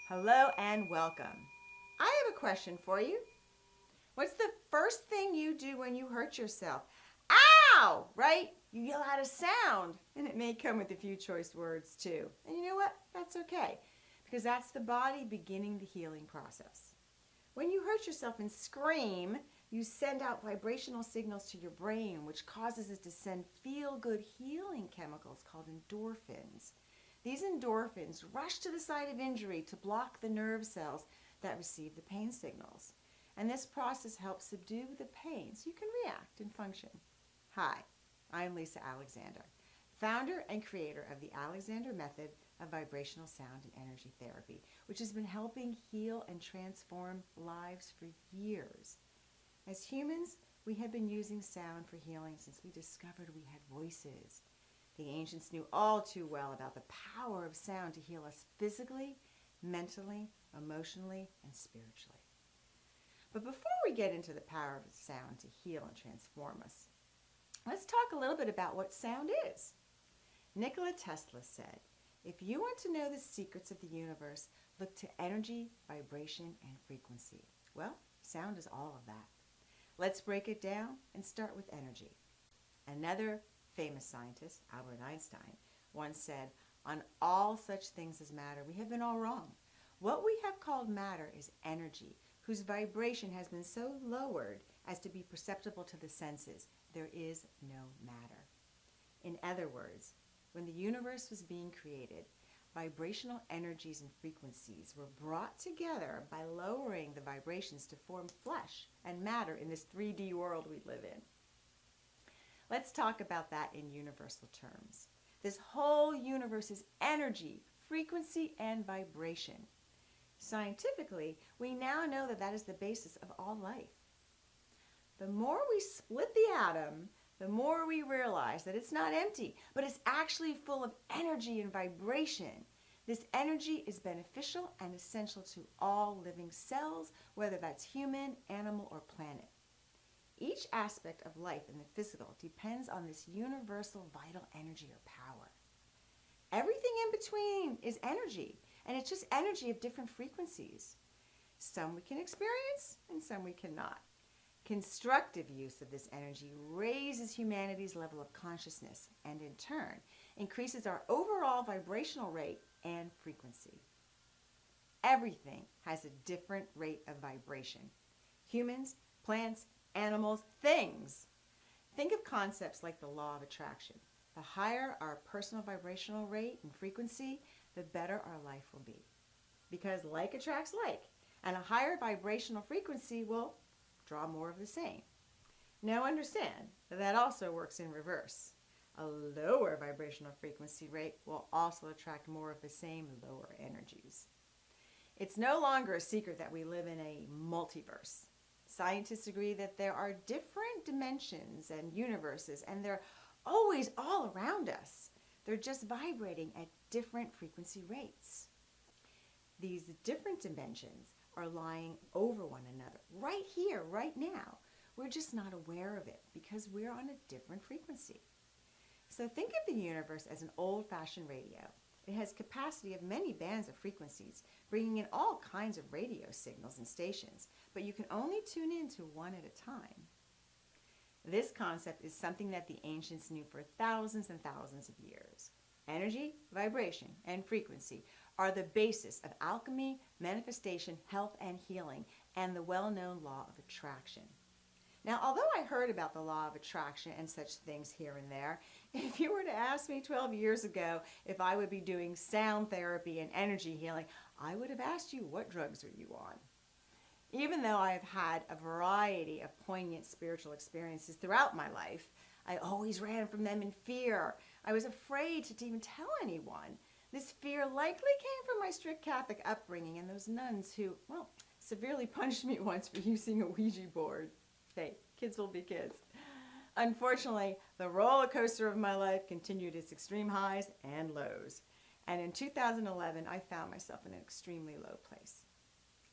Hello and welcome. I have a question for you. What's the first thing you do when you hurt yourself? Ow! Right? You yell out a sound, and it may come with a few choice words too. And you know what? That's okay, because that's the body beginning the healing process. When you hurt yourself and scream, you send out vibrational signals to your brain, which causes it to send feel-good healing chemicals called endorphins. These endorphins rush to the site of injury to block the nerve cells that receive the pain signals. And this process helps subdue the pain so you can react and function. Hi, I'm Lisa Alexander, founder and creator of the Alexander Method of Vibrational Sound and Energy Therapy, which has been helping heal and transform lives for years. As humans, we have been using sound for healing since we discovered we had voices. The ancients knew all too well about the power of sound to heal us physically, mentally, emotionally, and spiritually. But before we get into the power of sound to heal and transform us, let's talk a little bit about what sound is. Nikola Tesla said, "If you want to know the secrets of the universe, look to energy, vibration, and frequency." Well, sound is all of that. Let's break it down and start with energy. Another famous scientist, Albert Einstein, once said, "On all such things as matter, we have been all wrong. What we have called matter is energy, whose vibration has been so lowered as to be perceptible to the senses. There is no matter." In other words, when the universe was being created, vibrational energies and frequencies were brought together by lowering the vibrations to form flesh and matter in this 3D world we live in. Let's talk about that in universal terms. This whole universe is energy, frequency, and vibration. Scientifically, we now know that that is the basis of all life. The more we split the atom, the more we realize that it's not empty, but it's actually full of energy and vibration. This energy is beneficial and essential to all living cells, whether that's human, animal, or planet. Each aspect of life in the physical depends on this universal vital energy or power. Everything in between is energy, and it's just energy of different frequencies. Some we can experience and some we cannot. Constructive use of this energy raises humanity's level of consciousness and in turn increases our overall vibrational rate and frequency. Everything has a different rate of vibration. Humans, plants, animals, things. Think of concepts like the law of attraction. The higher our personal vibrational rate and frequency, the better our life will be. Because like attracts like, and a higher vibrational frequency will draw more of the same. Now understand that that also works in reverse. A lower vibrational frequency rate will also attract more of the same lower energies. It's no longer a secret that we live in a multiverse. Scientists agree that there are different dimensions and universes, and they're always all around us. They're just vibrating at different frequency rates. These different dimensions are lying over one another, right here, right now. We're just not aware of it because we're on a different frequency. So think of the universe as an old-fashioned radio. It has capacity of many bands of frequencies, bringing in all kinds of radio signals and stations, but you can only tune in to one at a time. This concept is something that the ancients knew for thousands and thousands of years. Energy, vibration, and frequency are the basis of alchemy, manifestation, health, and healing, and the well-known law of attraction. Now, although I heard about the law of attraction and such things here and there, if you were to ask me 12 years ago if I would be doing sound therapy and energy healing, I would have asked you, what drugs are you on? Even though I have had a variety of poignant spiritual experiences throughout my life, I always ran from them in fear. I was afraid to even tell anyone. This fear likely came from my strict Catholic upbringing and those nuns who, well, severely punished me once for using a Ouija board. Hey, kids will be kids. Unfortunately, the roller coaster of my life continued its extreme highs and lows. And in 2011, I found myself in an extremely low place.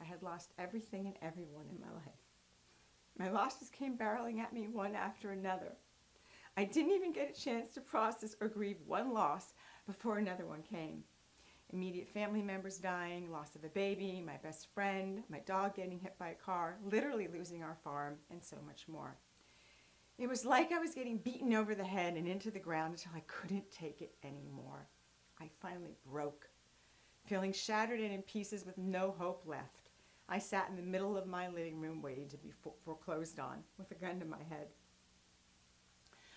I had lost everything and everyone in my life. My losses came barreling at me one after another. I didn't even get a chance to process or grieve one loss before another one came. Immediate family members dying, loss of a baby, my best friend, my dog getting hit by a car, literally losing our farm, and so much more. It was like I was getting beaten over the head and into the ground until I couldn't take it anymore. I finally broke, feeling shattered and in pieces with no hope left. I sat in the middle of my living room waiting to be foreclosed on with a gun to my head.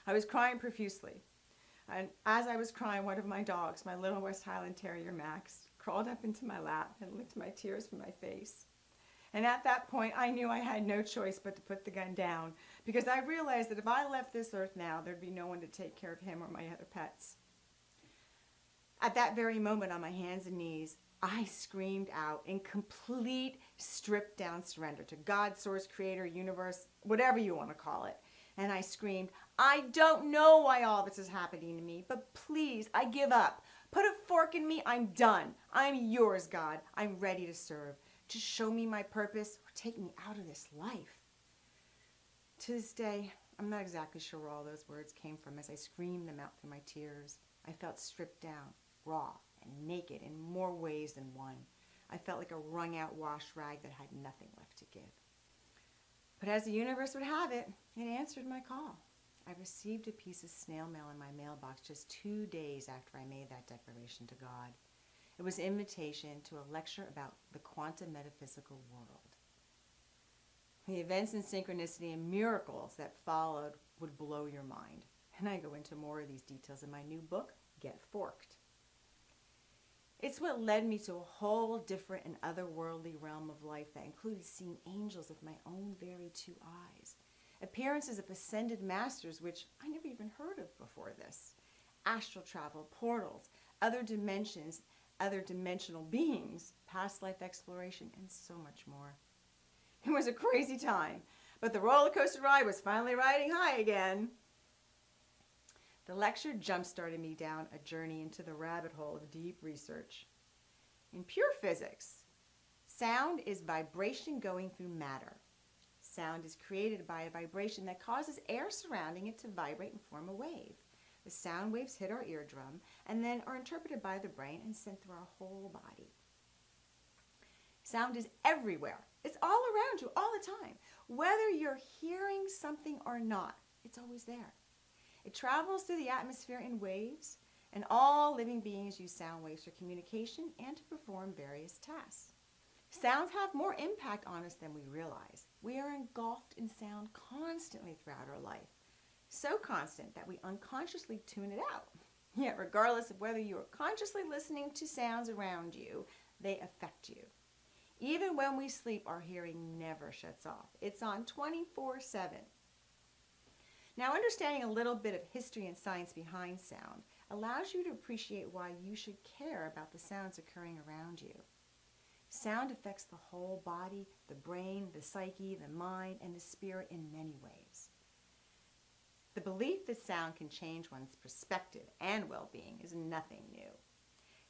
I was crying profusely. And as I was crying, one of my dogs, my little West Highland Terrier Max, crawled up into my lap and licked my tears from my face. And at that point, I knew I had no choice but to put the gun down, because I realized that if I left this earth now, there'd be no one to take care of him or my other pets. At that very moment, on my hands and knees, I screamed out in complete stripped down surrender to God, source, creator, universe, whatever you want to call it. And I screamed, I don't know why all this is happening to me, but please, I give up. Put a fork in me, I'm done. I'm yours, God. I'm ready to serve. Just show me my purpose or take me out of this life. To this day, I'm not exactly sure where all those words came from as I screamed them out through my tears. I felt stripped down, raw, and naked in more ways than one. I felt like a wrung-out wash rag that had nothing left to give. But as the universe would have it, it answered my call. I received a piece of snail mail in my mailbox just 2 days after I made that declaration to God. It was an invitation to a lecture about the quantum metaphysical world. The events and synchronicity and miracles that followed would blow your mind. And I go into more of these details in my new book, Get Forked. It's what led me to a whole different and otherworldly realm of life that included seeing angels with my own very two eyes, appearances of ascended masters, which I never even heard of before this, astral travel, portals, other dimensions, other dimensional beings, past life exploration, and so much more. It was a crazy time, but the roller coaster ride was finally riding high again. The lecture jump-started me down a journey into the rabbit hole of deep research. In pure physics, sound is vibration going through matter. Sound is created by a vibration that causes air surrounding it to vibrate and form a wave. The sound waves hit our eardrum and then are interpreted by the brain and sent through our whole body. Sound is everywhere. It's all around you all the time. Whether you're hearing something or not, it's always there. It travels through the atmosphere in waves, and all living beings use sound waves for communication and to perform various tasks. Sounds have more impact on us than we realize. We are engulfed in sound constantly throughout our life, so constant that we unconsciously tune it out. Yet regardless of whether you are consciously listening to sounds around you, they affect you. Even when we sleep, our hearing never shuts off. It's on 24/7. Now, understanding a little bit of history and science behind sound allows you to appreciate why you should care about the sounds occurring around you. Sound affects the whole body, the brain, the psyche, the mind, and the spirit in many ways. The belief that sound can change one's perspective and well-being is nothing new.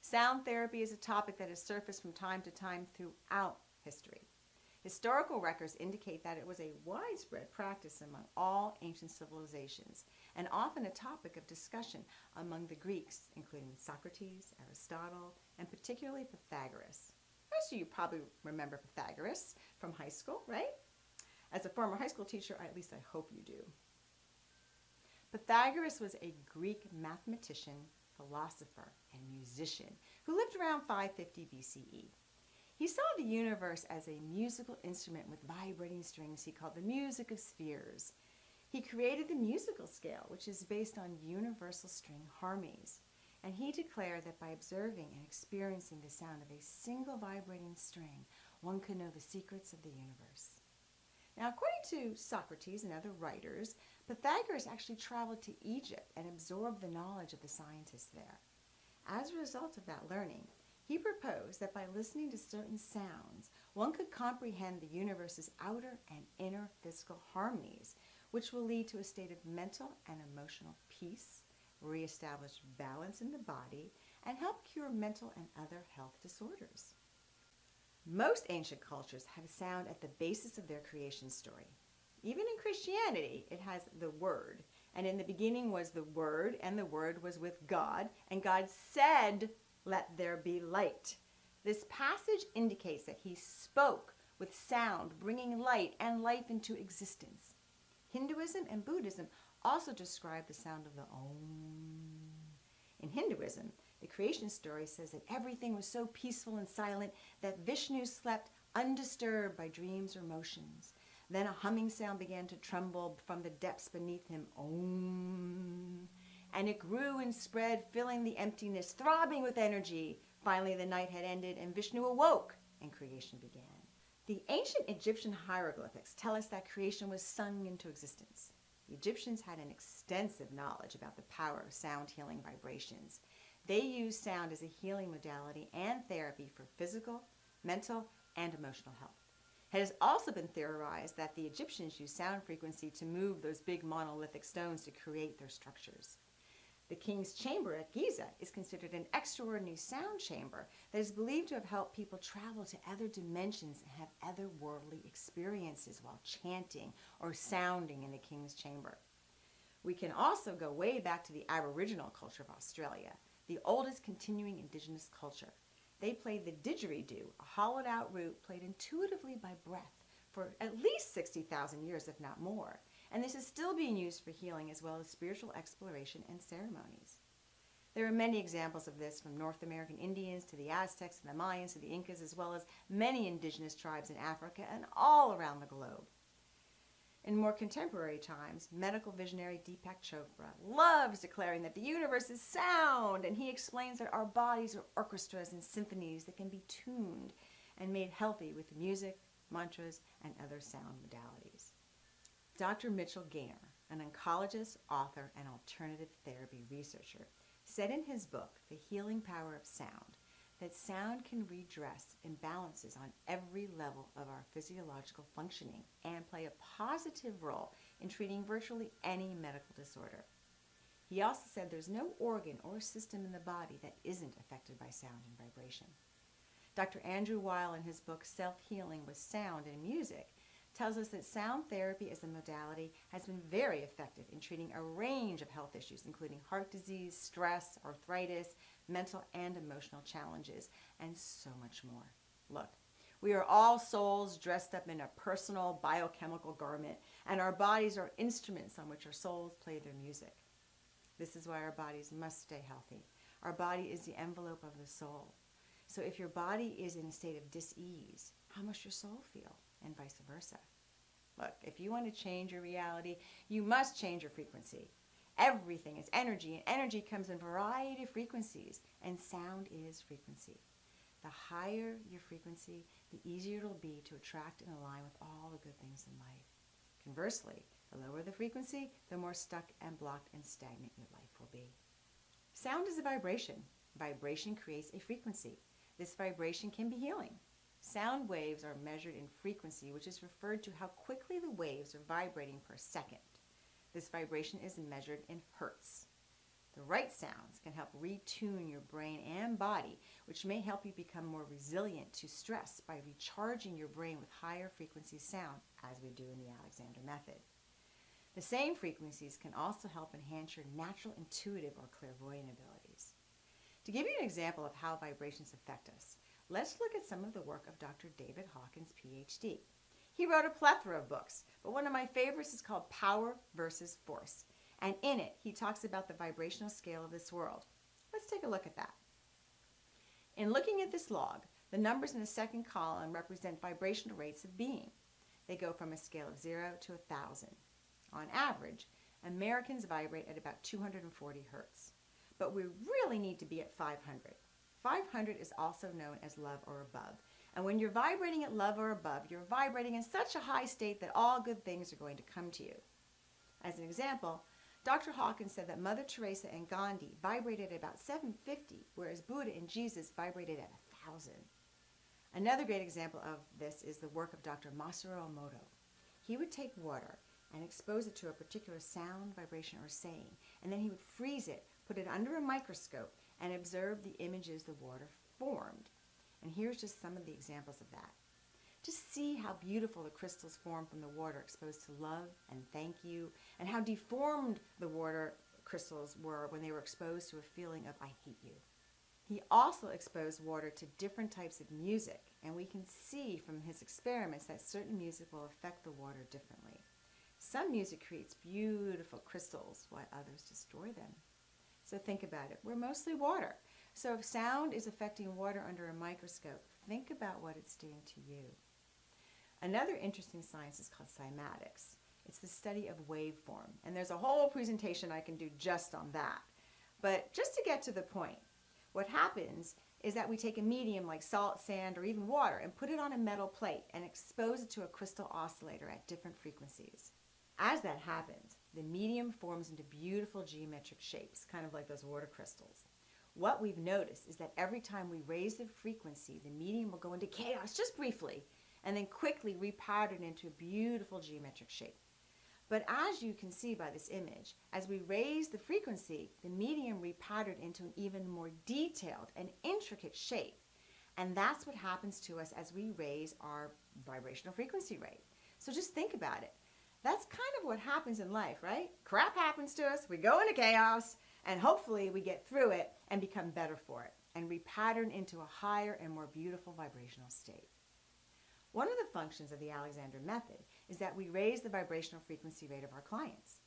Sound therapy is a topic that has surfaced from time to time throughout history. Historical records indicate that it was a widespread practice among all ancient civilizations, and often a topic of discussion among the Greeks, including Socrates, Aristotle, and particularly Pythagoras. Most of you probably remember Pythagoras from high school, right? As a former high school teacher, at least I hope you do. Pythagoras was a Greek mathematician, philosopher, and musician who lived around 550 BCE. He saw the universe as a musical instrument with vibrating strings he called the music of spheres. He created the musical scale, which is based on universal string harmonies. And he declared that by observing and experiencing the sound of a single vibrating string, one could know the secrets of the universe. Now, according to Socrates and other writers, Pythagoras actually traveled to Egypt and absorbed the knowledge of the scientists there. As a result of that learning, he proposed that by listening to certain sounds, one could comprehend the universe's outer and inner physical harmonies, which will lead to a state of mental and emotional peace, reestablish balance in the body, and help cure mental and other health disorders. Most ancient cultures have sound at the basis of their creation story. Even in Christianity, it has the Word. And in the beginning was the Word, and the Word was with God, and God said, "Let there be light." This passage indicates that he spoke with sound, bringing light and life into existence. Hinduism and Buddhism also describe the sound of the Om. In Hinduism, the creation story says that everything was so peaceful and silent that Vishnu slept undisturbed by dreams or motions. Then a humming sound began to tremble from the depths beneath him, Om. And it grew and spread, filling the emptiness, throbbing with energy. Finally, the night had ended, and Vishnu awoke, and creation began. The ancient Egyptian hieroglyphics tell us that creation was sung into existence. The Egyptians had an extensive knowledge about the power of sound healing vibrations. They used sound as a healing modality and therapy for physical, mental, and emotional health. It has also been theorized that the Egyptians used sound frequency to move those big monolithic stones to create their structures. The King's Chamber at Giza is considered an extraordinary sound chamber that is believed to have helped people travel to other dimensions and have otherworldly experiences while chanting or sounding in the King's Chamber. We can also go way back to the Aboriginal culture of Australia, the oldest continuing indigenous culture. They played the didgeridoo, a hollowed-out lute played intuitively by breath for at least 60,000 years, if not more. And this is still being used for healing as well as spiritual exploration and ceremonies. There are many examples of this, from North American Indians to the Aztecs and the Mayans to the Incas, as well as many indigenous tribes in Africa and all around the globe. In more contemporary times, medical visionary Deepak Chopra loves declaring that the universe is sound, and he explains that our bodies are orchestras and symphonies that can be tuned and made healthy with music, mantras, and other sound modalities. Dr. Mitchell Gaynor, an oncologist, author, and alternative therapy researcher, said in his book, The Healing Power of Sound, that sound can redress imbalances on every level of our physiological functioning and play a positive role in treating virtually any medical disorder. He also said there's no organ or system in the body that isn't affected by sound and vibration. Dr. Andrew Weil, in his book Self-Healing with Sound and Music, tells us that sound therapy as a modality has been very effective in treating a range of health issues, including heart disease, stress, arthritis, mental and emotional challenges, and so much more. Look, we are all souls dressed up in a personal biochemical garment, and our bodies are instruments on which our souls play their music. This is why our bodies must stay healthy. Our body is the envelope of the soul. So if your body is in a state of dis-ease, how must your soul feel? And vice versa. Look, if you want to change your reality, you must change your frequency. Everything is energy, and energy comes in a variety of frequencies, and sound is frequency. The higher your frequency, the easier it'll be to attract and align with all the good things in life. Conversely, the lower the frequency, the more stuck and blocked and stagnant your life will be. Sound is a vibration. Vibration creates a frequency. This vibration can be healing. Sound waves are measured in frequency, which is referred to how quickly the waves are vibrating per second. This vibration is measured in hertz. The right sounds can help retune your brain and body, which may help you become more resilient to stress by recharging your brain with higher frequency sound, as we do in the Alexander Method. The same frequencies can also help enhance your natural intuitive or clairvoyant abilities. To give you an example of how vibrations affect us, let's look at some of the work of Dr. David Hawkins, PhD. He wrote a plethora of books, but one of my favorites is called Power versus Force. And in it, he talks about the vibrational scale of this world. Let's take a look at that. In looking at this log, the numbers in the second column represent vibrational rates of being. They go from a scale of 0 to 1,000. On average, Americans vibrate at about 240 hertz. But we really need to be at 500. 500 is also known as love or above. And when you're vibrating at love or above, you're vibrating in such a high state that all good things are going to come to you. As an example, Dr. Hawkins said that Mother Teresa and Gandhi vibrated at about 750, whereas Buddha and Jesus vibrated at 1,000. Another great example of this is the work of Dr. Masaru Emoto. He would take water and expose it to a particular sound, vibration, or saying, and then he would freeze it, put it under a microscope, and observe the images the water formed. And here's just some of the examples of that. Just see how beautiful the crystals form from the water exposed to love and thank you, and how deformed the water crystals were when they were exposed to a feeling of I hate you. He also exposed water to different types of music, and we can see from his experiments that certain music will affect the water differently. Some music creates beautiful crystals, while others destroy them. So think about it. We're mostly water. So if sound is affecting water under a microscope, think about what it's doing to you. Another interesting science is called cymatics. It's the study of waveform, and there's a whole presentation I can do just on that. But just to get to the point, what happens is that we take a medium like salt, sand, or even water and put it on a metal plate and expose it to a crystal oscillator at different frequencies. As that happens, the medium forms into beautiful geometric shapes, kind of like those water crystals. What we've noticed is that every time we raise the frequency, the medium will go into chaos just briefly and then quickly repattern into a beautiful geometric shape. But as you can see by this image, as we raise the frequency, the medium repatterned into an even more detailed and intricate shape. And that's what happens to us as we raise our vibrational frequency rate. So just think about it. That's kind of what happens in life, right? Crap happens to us, we go into chaos, and hopefully we get through it and become better for it and repattern into a higher and more beautiful vibrational state. One of the functions of the Alexander method is that we raise the vibrational frequency rate of our clients,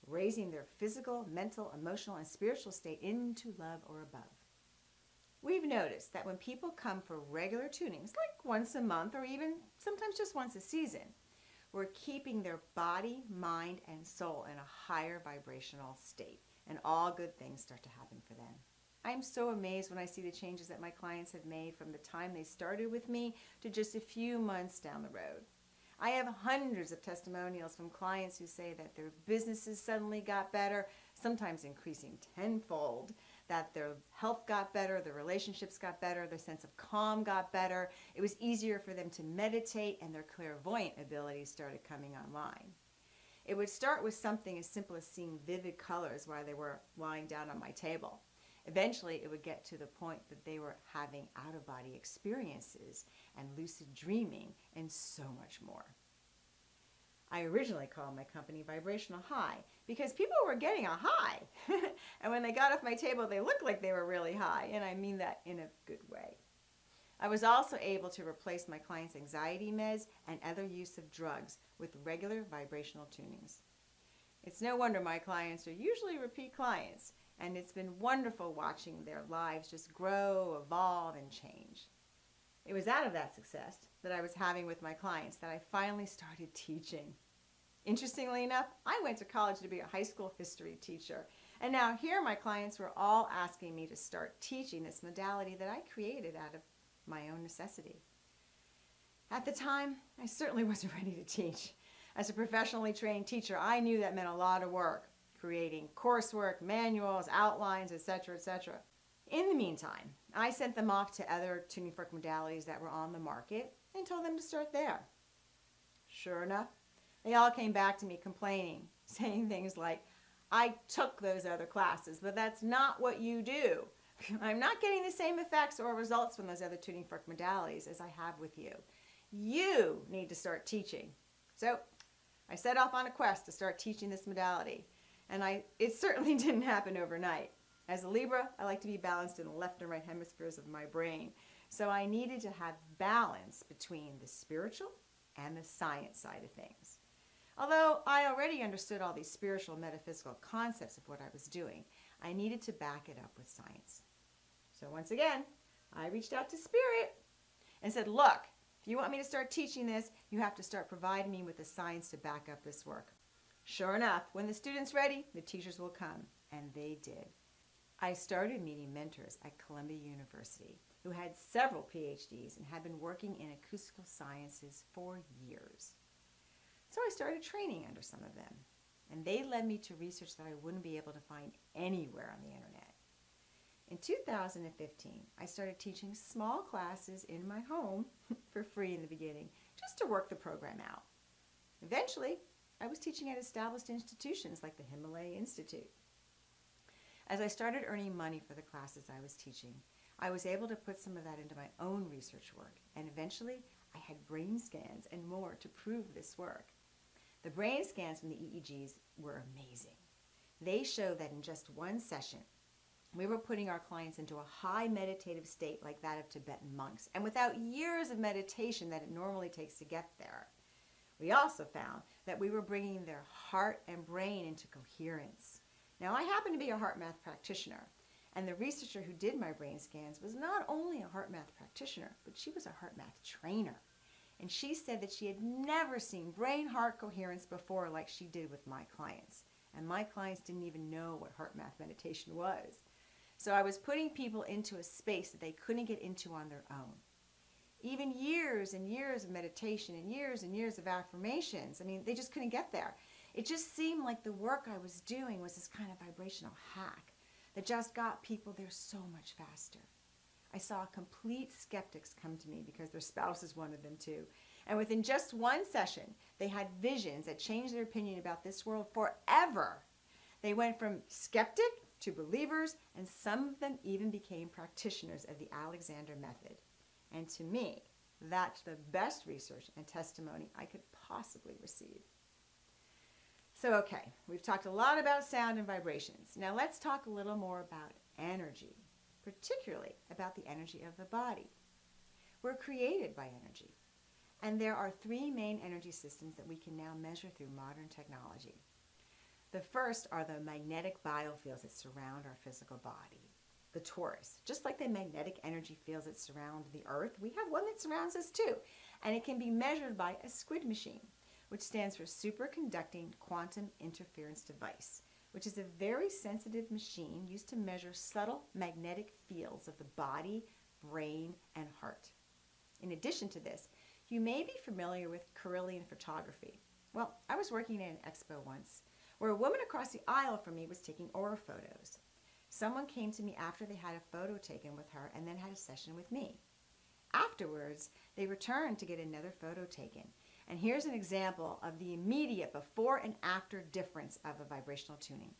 raising their physical, mental, emotional, and spiritual state into love or above. We've noticed that when people come for regular tunings, like once a month or even sometimes just once a season, we're keeping their body, mind, and soul in a higher vibrational state, and all good things start to happen for them. I'm so amazed when I see the changes that my clients have made from the time they started with me to just a few months down the road. I have hundreds of testimonials from clients who say that their businesses suddenly got better, sometimes increasing tenfold, that their health got better, their relationships got better, their sense of calm got better. It was easier for them to meditate, and their clairvoyant abilities started coming online. It would start with something as simple as seeing vivid colors while they were lying down on my table. Eventually, it would get to the point that they were having out-of-body experiences and lucid dreaming and so much more. I originally called my company Vibrational High because people were getting a high. And when they got off my table, they looked like they were really high, and I mean that in a good way. I was also able to replace my clients' anxiety meds and other use of drugs with regular vibrational tunings. It's no wonder my clients are usually repeat clients, and it's been wonderful watching their lives just grow, evolve, and change. It was out of that success that I was having with my clients that I finally started teaching. Interestingly enough, I went to college to be a high school history teacher, and now here my clients were all asking me to start teaching this modality that I created out of my own necessity. At the time, I certainly wasn't ready to teach. As a professionally trained teacher, I knew that meant a lot of work, creating coursework, manuals, outlines, etc., etc. In the meantime, I sent them off to other tuning fork modalities that were on the market and told them to start there. Sure enough, they all came back to me complaining, saying things like, I took those other classes, but that's not what you do. I'm not getting the same effects or results from those other tuning fork modalities as I have with you. You need to start teaching. So I set off on a quest to start teaching this modality, and it certainly didn't happen overnight. As a Libra, I like to be balanced in the left and right hemispheres of my brain, so I needed to have balance between the spiritual and the science side of things. Although I already understood all these spiritual metaphysical concepts of what I was doing, I needed to back it up with science. So once again, I reached out to Spirit and said, look, if you want me to start teaching this, you have to start providing me with the science to back up this work. Sure enough, when the student's ready, the teachers will come, and they did. I started meeting mentors at Columbia University who had several PhDs and had been working in acoustical sciences for years. So I started training under some of them, and they led me to research that I wouldn't be able to find anywhere on the internet. In 2015, I started teaching small classes in my home for free in the beginning, just to work the program out. Eventually, I was teaching at established institutions like the Himalaya Institute. As I started earning money for the classes I was teaching, I was able to put some of that into my own research work, and eventually I had brain scans and more to prove this work. The brain scans from the EEGs were amazing. They show that in just one session, We were putting our clients into a high meditative state like that of Tibetan monks, and without years of meditation that it normally takes to get there. We also found that we were bringing their heart and brain into coherence. Now, I happen to be a heart math practitioner, and the researcher who did my brain scans was not only a heart math practitioner, but she was a heart math trainer. And she said that she had never seen brain-heart coherence before like she did with my clients. And my clients didn't even know what heart math meditation was. So I was putting people into a space that they couldn't get into on their own. Even years and years of meditation and years of affirmations, they just couldn't get there. It just seemed like the work I was doing was this kind of vibrational hack that just got people there so much faster. I saw complete skeptics come to me because their spouses wanted them to. And within just one session, they had visions that changed their opinion about this world forever. They went from skeptic to believers, and some of them even became practitioners of the Alexander method. And to me, that's the best research and testimony I could possibly receive. So, okay, we've talked a lot about sound and vibrations. Now let's talk a little more about energy, particularly about the energy of the body. We're created by energy, and there are three main energy systems that we can now measure through modern technology. The first are the magnetic biofields that surround our physical body. The torus, just like the magnetic energy fields that surround the earth, we have one that surrounds us too, and it can be measured by a SQUID machine, which stands for Superconducting Quantum Interference Device, which is a very sensitive machine used to measure subtle magnetic fields of the body, brain, and heart. In addition to this, you may be familiar with Carillion photography. Well, I was working at an expo once where a woman across the aisle from me was taking aura photos. Someone came to me after they had a photo taken with her and then had a session with me. Afterwards, they returned to get another photo taken. And here's an example of the immediate before and after difference of a vibrational tuning.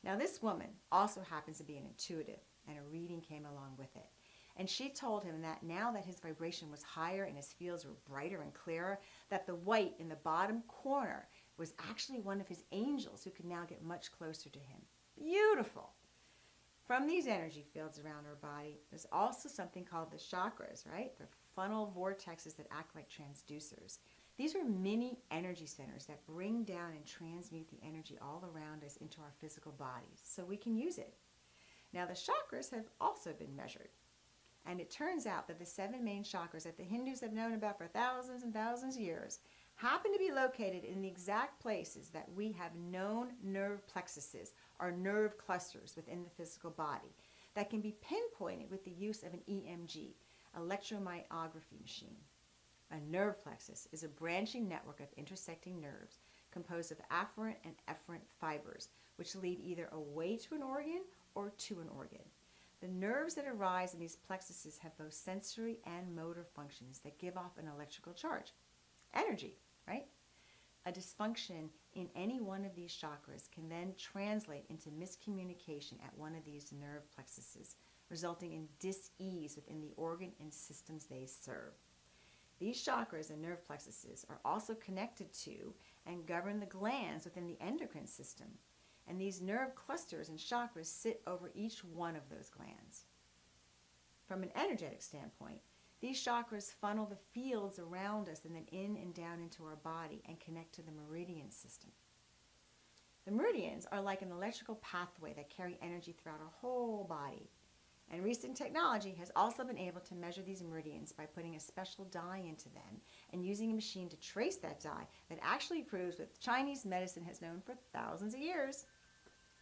Now, this woman also happens to be an intuitive, and a reading came along with it. And she told him that now that his vibration was higher and his fields were brighter and clearer, that the white in the bottom corner was actually one of his angels who could now get much closer to him. Beautiful. From these energy fields around our body, there's also something called the chakras, right? They're funnel vortexes that act like transducers. These are mini energy centers that bring down and transmute the energy all around us into our physical bodies so we can use it. Now, the chakras have also been measured. And it turns out that the 7 main chakras that the Hindus have known about for thousands and thousands of years happen to be located in the exact places that we have known nerve plexuses, or nerve clusters within the physical body, that can be pinpointed with the use of an EMG, electromyography machine. A nerve plexus is a branching network of intersecting nerves composed of afferent and efferent fibers, which lead either away to an organ or to an organ. The nerves that arise in these plexuses have both sensory and motor functions that give off an electrical charge, energy, right? A dysfunction in any one of these chakras can then translate into miscommunication at one of these nerve plexuses, resulting in dis-ease within the organ and systems they serve. These chakras and nerve plexuses are also connected to and govern the glands within the endocrine system. And these nerve clusters and chakras sit over each one of those glands. From an energetic standpoint, these chakras funnel the fields around us and then in and down into our body and connect to the meridian system. The meridians are like an electrical pathway that carry energy throughout our whole body. And recent technology has also been able to measure these meridians by putting a special dye into them and using a machine to trace that dye that actually proves what Chinese medicine has known for thousands of years.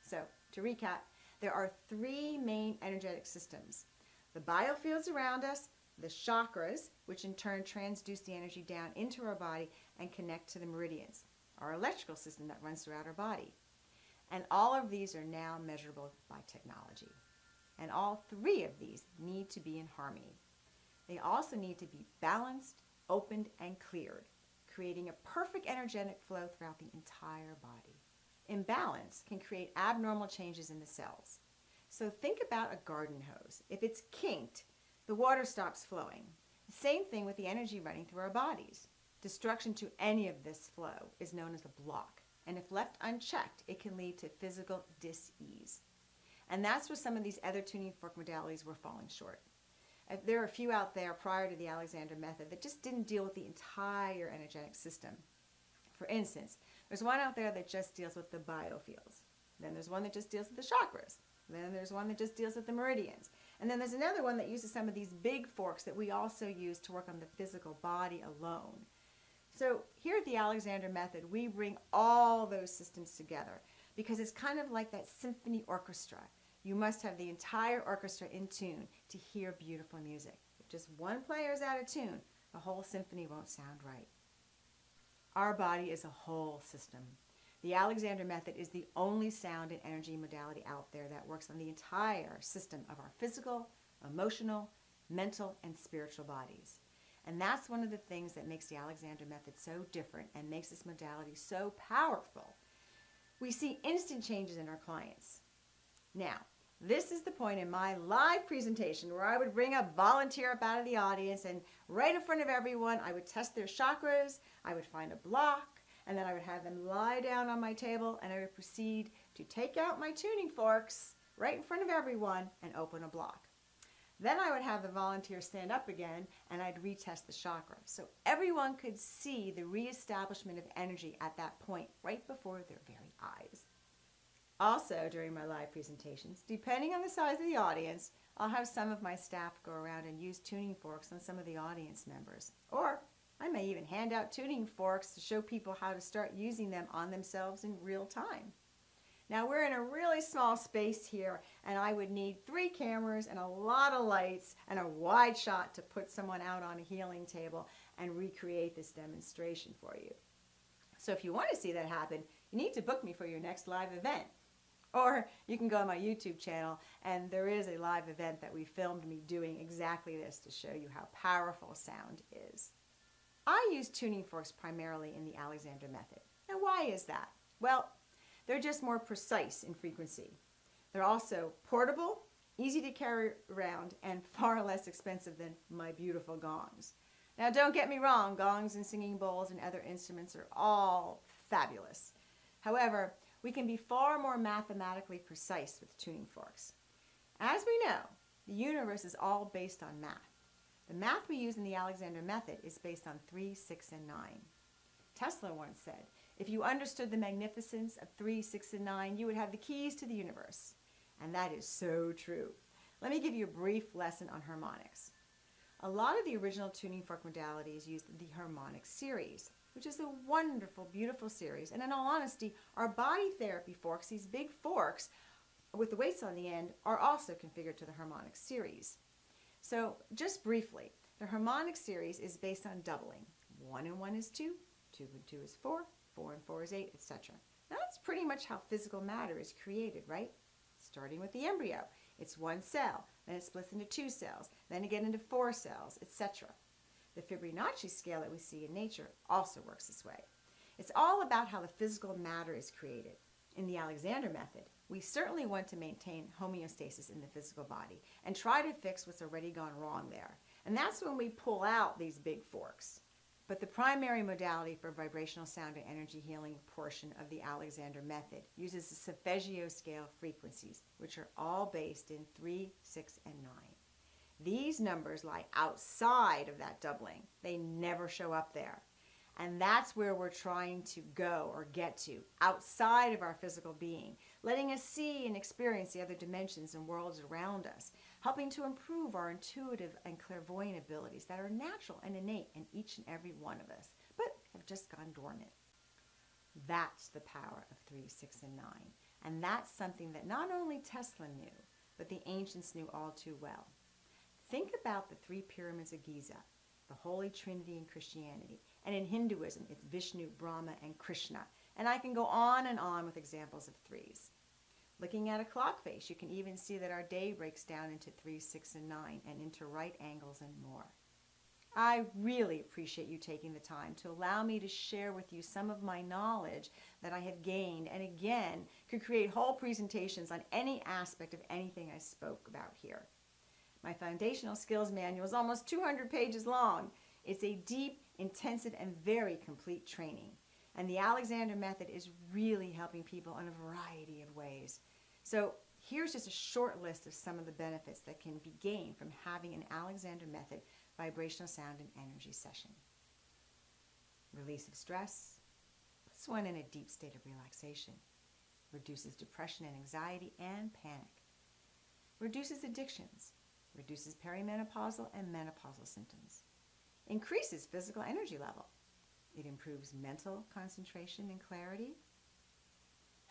So, to recap, there are 3 main energetic systems. The biofields around us, the chakras, which in turn transduce the energy down into our body and connect to the meridians, our electrical system that runs throughout our body. And all of these are now measurable by technology. And all 3 of these need to be in harmony. They also need to be balanced, opened, and cleared, creating a perfect energetic flow throughout the entire body. Imbalance can create abnormal changes in the cells. So think about a garden hose. If it's kinked, the water stops flowing. Same thing with the energy running through our bodies. Destruction to any of this flow is known as a block, and if left unchecked, it can lead to physical dis-ease. And that's where some of these other tuning fork modalities were falling short. There are a few out there prior to the Alexander method that just didn't deal with the entire energetic system. For instance, there's one out there that just deals with the biofields. Then there's one that just deals with the chakras. Then there's one that just deals with the meridians. And then there's another one that uses some of these big forks that we also use to work on the physical body alone. So here at the Alexander method, we bring all those systems together because it's kind of like that symphony orchestra. You must have the entire orchestra in tune to hear beautiful music. If just one player is out of tune, the whole symphony won't sound right. Our body is a whole system. The Alexander method is the only sound and energy modality out there that works on the entire system of our physical, emotional, mental, and spiritual bodies. And that's one of the things that makes the Alexander method so different and makes this modality so powerful. We see instant changes in our clients. Now, this is the point in my live presentation where I would bring a volunteer up out of the audience, and right in front of everyone, I would test their chakras, I would find a block, and then I would have them lie down on my table, and I would proceed to take out my tuning forks right in front of everyone and open a block. Then I would have the volunteer stand up again, and I'd retest the chakra. So everyone could see the reestablishment of energy at that point, right before their very eyes. Also, during my live presentations, depending on the size of the audience, I'll have some of my staff go around and use tuning forks on some of the audience members. Or I may even hand out tuning forks to show people how to start using them on themselves in real time. Now, we're in a really small space here, and I would need 3 cameras and a lot of lights and a wide shot to put someone out on a healing table and recreate this demonstration for you. So if you want to see that happen, you need to book me for your next live event. Or you can go on my YouTube channel, and there is a live event that we filmed me doing exactly this to show you how powerful sound is. I use tuning forks primarily in the Alexander method. Now, why is that? Well, they're just more precise in frequency. They're also portable, easy to carry around, and far less expensive than my beautiful gongs. Now, don't get me wrong, gongs and singing bowls and other instruments are all fabulous. However, we can be far more mathematically precise with tuning forks. As we know, the universe is all based on math. The math we use in the Alexander method is based on 3, 6, and 9. Tesla once said, if you understood the magnificence of 3, 6, and 9, you would have the keys to the universe. And that is so true. Let me give you a brief lesson on harmonics. A lot of the original tuning fork modalities used the harmonic series, which is a wonderful, beautiful series. And in all honesty, our body therapy forks, these big forks with the weights on the end, are also configured to the harmonic series. So just briefly, the harmonic series is based on doubling. 1 and 1 is 2, 2 and 2 is 4, 4 and 4 is 8, etc. Now that's pretty much how physical matter is created, right? Starting with the embryo. It's 1 cell, then it splits into 2 cells, then again into 4 cells, etc. The Fibonacci scale that we see in nature also works this way. It's all about how the physical matter is created. In the Alexander method, we certainly want to maintain homeostasis in the physical body and try to fix what's already gone wrong there. And that's when we pull out these big forks. But the primary modality for vibrational sound and energy healing portion of the Alexander method uses the Solfeggio scale frequencies, which are all based in 3, 6, and 9. These numbers lie outside of that doubling. They never show up there. And that's where we're trying to go or get to, outside of our physical being, letting us see and experience the other dimensions and worlds around us, helping to improve our intuitive and clairvoyant abilities that are natural and innate in each and every one of us, but have just gone dormant. That's the power of 3, 6, and 9. And that's something that not only Tesla knew, but the ancients knew all too well. Think about the 3 pyramids of Giza, the Holy Trinity in Christianity, and in Hinduism, it's Vishnu, Brahma, and Krishna. And I can go on and on with examples of 3s. Looking at a clock face, you can even see that our day breaks down into 3, 6, and 9, and into right angles and more. I really appreciate you taking the time to allow me to share with you some of my knowledge that I have gained, and again, could create whole presentations on any aspect of anything I spoke about here. My foundational skills manual is almost 200 pages long. It's a deep, intensive, and very complete training. And the Alexander method is really helping people in a variety of ways. So Here's just a short list of some of the benefits that can be gained from having an Alexander Method vibrational sound and energy session. Release of stress, puts one in a deep state of relaxation, reduces depression and anxiety and panic, reduces addictions, reduces perimenopausal and menopausal symptoms, increases physical energy level. It improves mental concentration and clarity,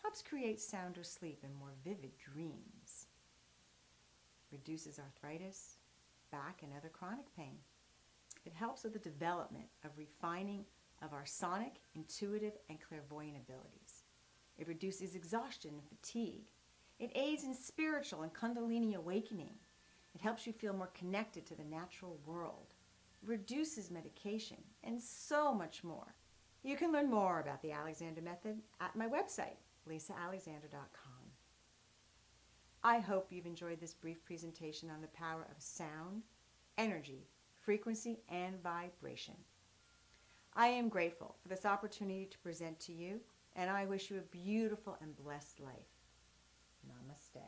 helps create sounder sleep and more vivid dreams, reduces arthritis, back, and other chronic pain. It helps with the development of refining of our sonic, intuitive, and clairvoyant abilities. It reduces exhaustion and fatigue. It aids in spiritual and kundalini awakening. It helps you feel more connected to the natural world. It reduces medication, and so much more. You can learn more about the Alexander Method at my website, lisaalexander.com. I hope you've enjoyed this brief presentation on the power of sound, energy, frequency, and vibration. I am grateful for this opportunity to present to you, and I wish you a beautiful and blessed life. Namaste.